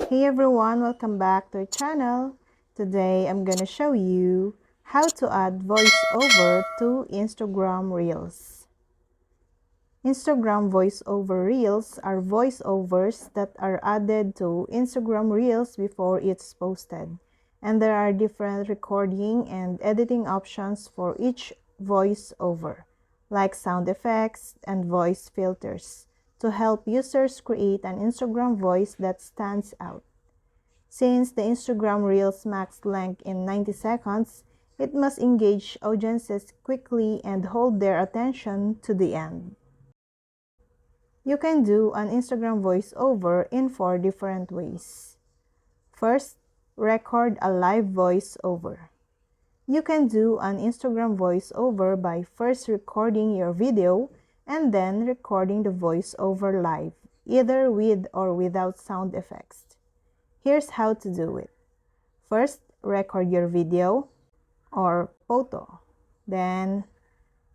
Hey everyone, welcome back to our channel. Today I'm gonna show you how to add voiceover to Instagram Reels. Instagram voiceover Reels are voiceovers that are added to Instagram Reels before it's posted. And there are different recording and editing options for each voiceover, like sound effects and voice filters, to help users create an Instagram voice that stands out. Since the Instagram Reels max length in 90 seconds, it must engage audiences quickly and hold their attention to the end. You can do an Instagram voiceover in 4 different ways. First, record a live voiceover. You can do an Instagram voiceover by first recording your video and then recording the voiceover live, either with or without sound effects. Here's how to do it. First, record your video or photo. Then,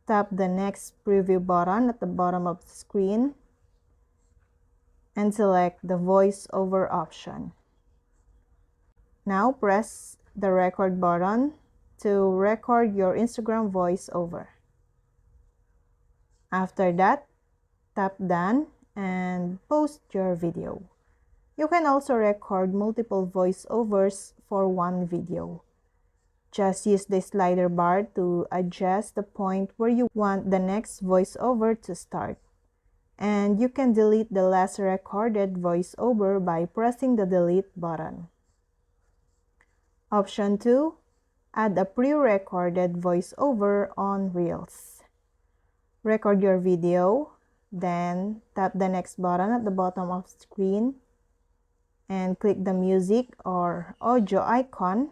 tap the next preview button at the bottom of the screen and select the voiceover option. Now, press the record button to record your Instagram voiceover. After that, tap done and post your video. You can also record multiple voiceovers for one video. Just use the slider bar to adjust the point where you want the next voiceover to start. And you can delete the last recorded voiceover by pressing the delete button. Option 2. Add a pre-recorded voiceover on Reels. Record your video, then tap the next button at the bottom of the screen and click the music or audio icon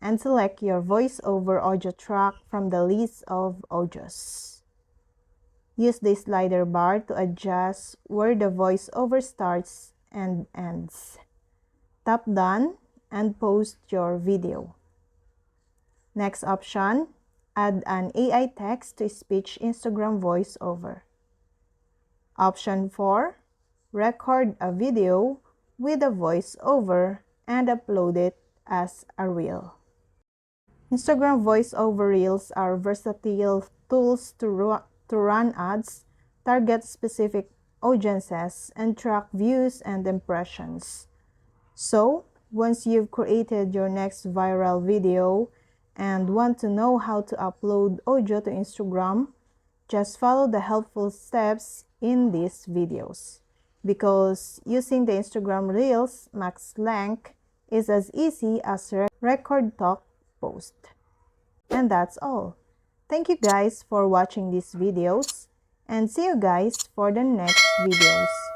and select your voiceover audio track from the list of audios. Use the slider bar to adjust where the voiceover starts and ends. Tap done and post your video. Next option, add an AI text-to-speech Instagram voiceover. Option 4, record a video with a voiceover and upload it as a reel. Instagram voiceover reels are versatile tools to run ads, target specific audiences, and track views and impressions. So, once you've created your next viral video and want to know how to upload audio to Instagram, just follow the helpful steps in these videos, because using the Instagram Reels max length is as easy as record talk post. And that's all. Thank you guys for watching these videos and see you guys for the next videos.